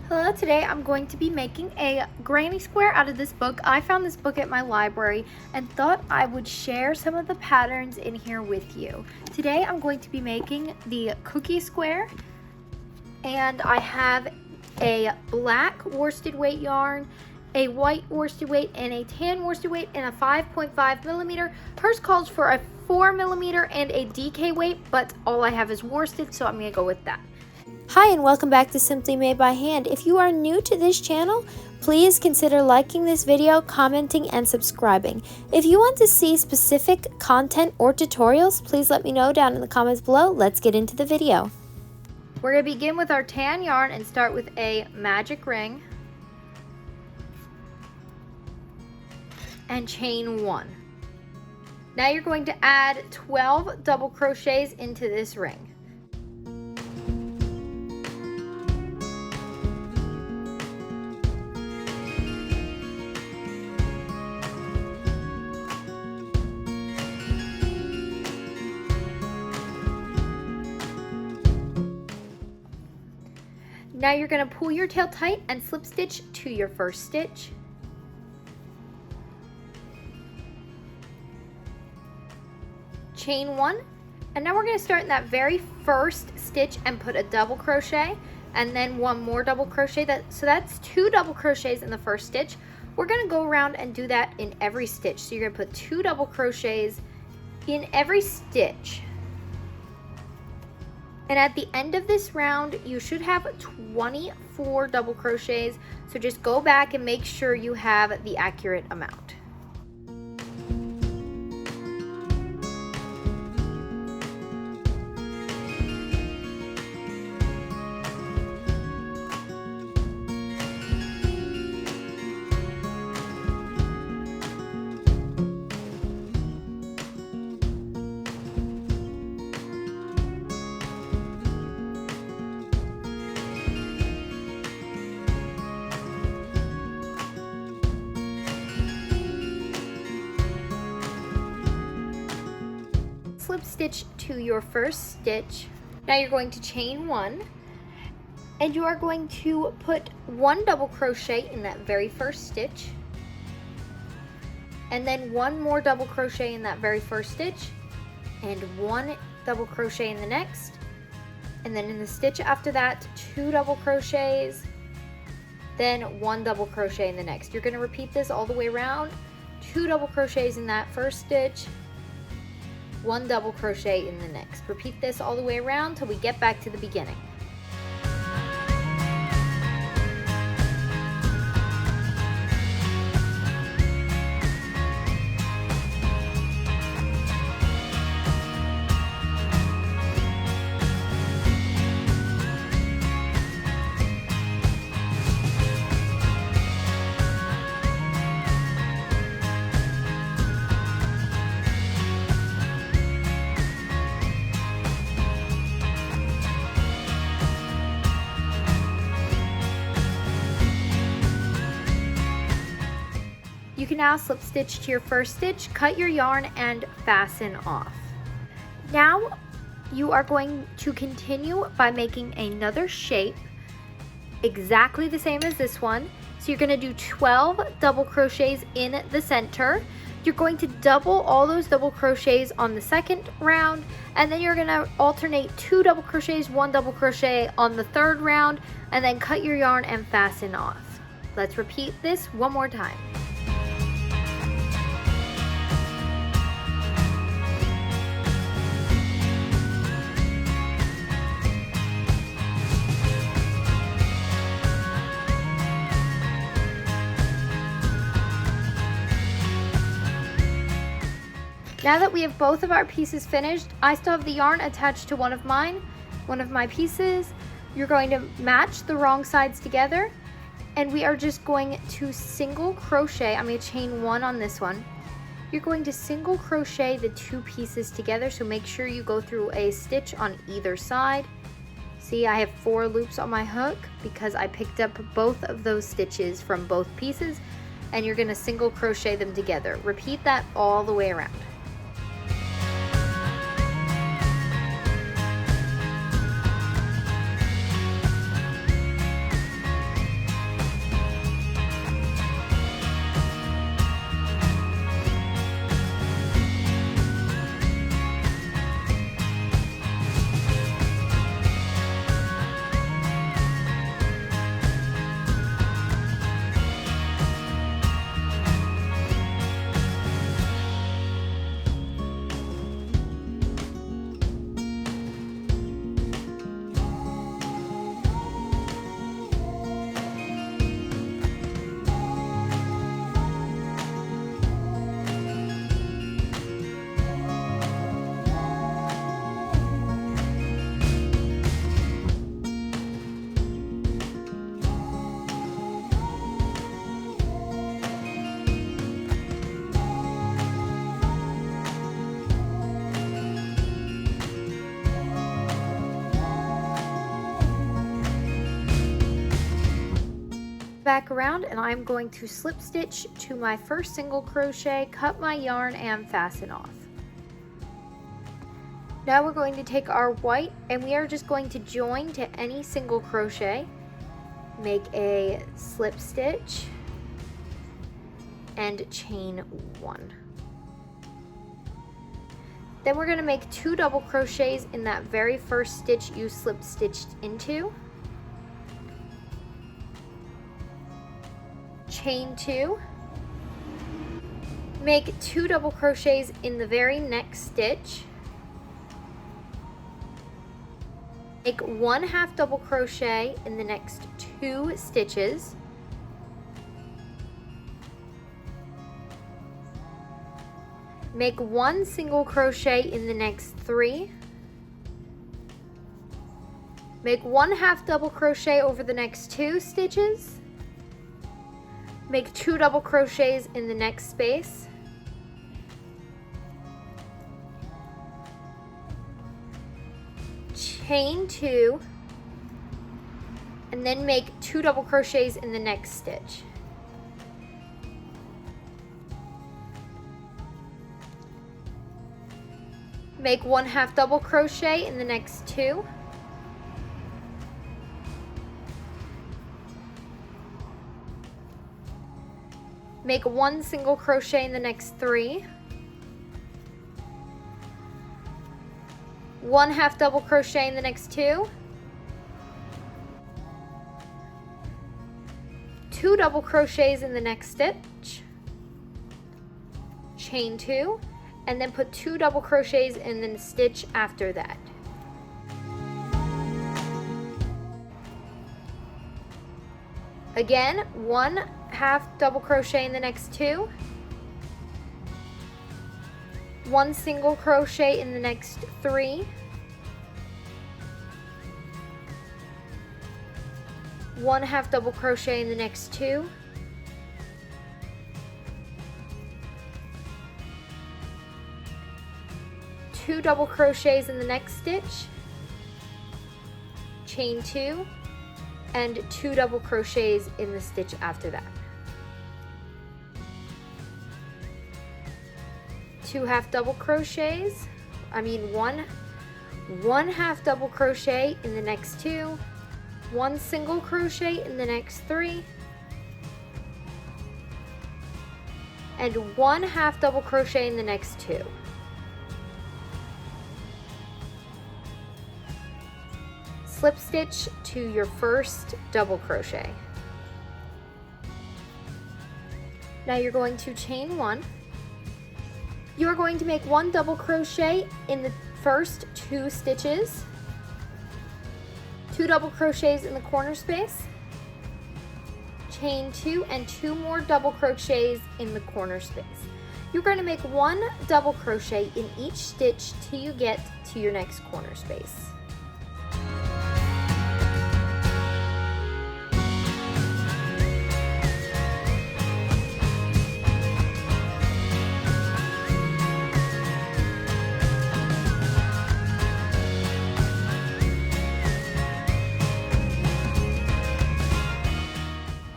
Hello, today I'm going to be making a granny square out of this book. I found this book at my library and thought I would share some of the patterns in here with you. Today I'm going to be making the cookie square, and I have a black worsted weight yarn, a white worsted weight, and a tan worsted weight, and a 5.5 millimeter. Hers calls for a 4 millimeter and a DK weight, but all I have is worsted, so I'm gonna go with that. Hi and welcome back to Simply Made by Hand. If you are new to this channel, please consider liking this video, commenting, and subscribing. If you want to see specific content or tutorials, please let me know down in the comments below. Let's get into the video. We're going to begin with our tan yarn and start with a magic ring and chain 1. Now you're going to add 12 double crochets into this ring. Now you're going to pull your tail tight and slip stitch to your first stitch. Chain 1, and now we're going to start in that very first stitch and put a double crochet and then one more double crochet. So that's 2 double crochets in the first stitch. We're going to go around and do that in every stitch. So you're going to put 2 double crochets in every stitch. And at the end of this round, you should have 24 double crochets. So just go back and make sure you have the accurate amount. Slip stitch to your first stitch. Now you're going to chain 1, and you are going to put 1 double crochet in that very first stitch, and then 1 more double crochet in that very first stitch, and 1 double crochet in the next, and then in the stitch after that 2 double crochets, then 1 double crochet in the next. You're going to repeat this all the way around. 2 double crochets in that first stitch, 1 double crochet in the next. Repeat this all the way around till we get back to the beginning. You can now slip stitch to your first stitch, cut your yarn, and fasten off. Now you are going to continue by making another shape exactly the same as this one. So you're going to do 12 double crochets in the center. You're going to double all those double crochets on the second round, and then you're going to alternate 2 double crochets, 1 double crochet on the third round, and then cut your yarn and fasten off. Let's repeat this one more time. Now that we have both of our pieces finished, I still have the yarn attached to one of my pieces. You're going to match the wrong sides together, and we are just going to single crochet. I'm going to chain 1 on this one. You're going to single crochet the 2 pieces together, so make sure you go through a stitch on either side. See, I have 4 loops on my hook because I picked up both of those stitches from both pieces, and you're going to single crochet them together. Repeat that all the way around. back around and I'm going to slip stitch to my first single crochet, cut my yarn, and fasten off. Now we're going to take our white and we are just going to join to any single crochet, make a slip stitch, and chain 1. Then we're going to make 2 double crochets in that very first stitch you slip stitched into. Chain 2. Make 2 double crochets in the very next stitch. Make 1 half double crochet in the next 2 stitches. Make 1 single crochet in the next 3. Make 1 half double crochet over the next 2 stitches. Make 2 double crochets in the next space. Chain 2, and then make 2 double crochets in the next stitch. Make 1 half double crochet in the next 2. Make 1 single crochet in the next 3. 1 half double crochet in the next 2. 2 double crochets in the next stitch. Chain 2, and then put 2 double crochets in the stitch after that. Again, 1 half double crochet in the next 2. 1 single crochet in the next 3. 1 half double crochet in the next 2. 2 double crochets in the next stitch. Chain 2, and 2 double crochets in the stitch after that. 2 half double crochets, one half double crochet in the next 2, 1 single crochet in the next 3, and 1 half double crochet in the next 2. Slip stitch to your first double crochet. Now you're going to chain 1. You're going to make 1 double crochet in the first 2 stitches, 2 double crochets in the corner space, chain 2, and 2 more double crochets in the corner space. You're going to make 1 double crochet in each stitch till you get to your next corner space.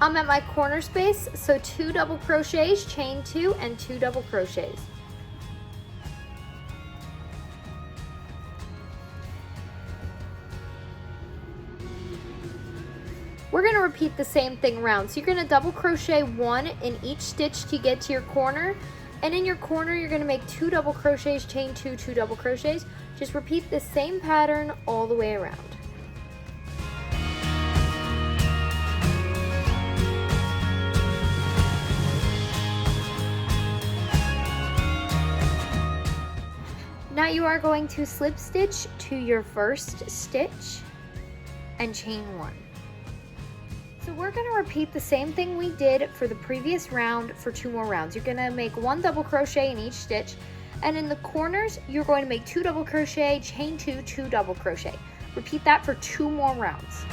I'm at my corner space, so 2 double crochets, chain 2, and 2 double crochets. We're going to repeat the same thing around. So you're going to double crochet 1 in each stitch to get to your corner, and in your corner you're going to make 2 double crochets, chain 2, 2 double crochets. Just repeat the same pattern all the way around. Now you are going to slip stitch to your first stitch and chain 1. So we're going to repeat the same thing we did for the previous round for 2 more rounds. You're going to make 1 double crochet in each stitch, and in the corners you're going to make 2 double crochet, chain 2, 2 double crochet. Repeat that for 2 more rounds.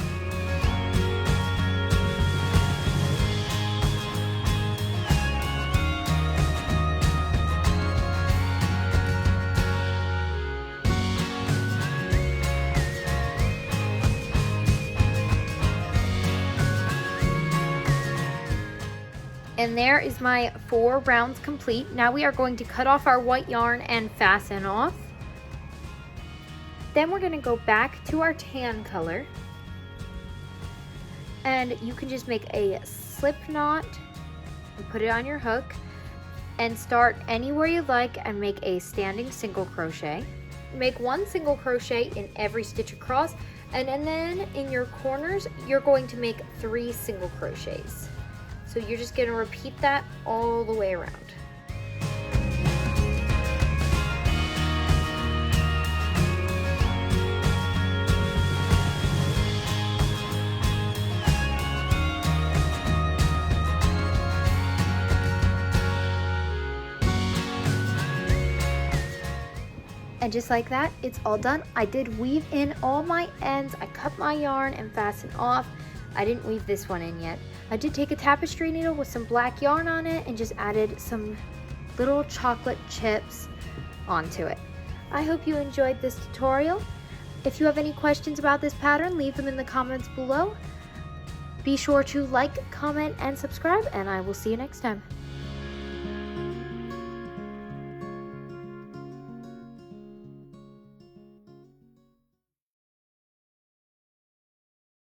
And there is my 4 rounds complete. Now we are going to cut off our white yarn and fasten off. Then we're going to go back to our tan color. And you can just make a slip knot and put it on your hook and start anywhere you like and make a standing single crochet. Make 1 single crochet in every stitch across, and then in your corners you're going to make 3 single crochets. So you're just going to repeat that all the way around. And just like that, it's all done. I did weave in all my ends. I cut my yarn and fastened off. I didn't weave this one in yet. I did take a tapestry needle with some black yarn on it and just added some little chocolate chips onto it. I hope you enjoyed this tutorial. If you have any questions about this pattern, leave them in the comments below. Be sure to like, comment, and subscribe, and I will see you next time.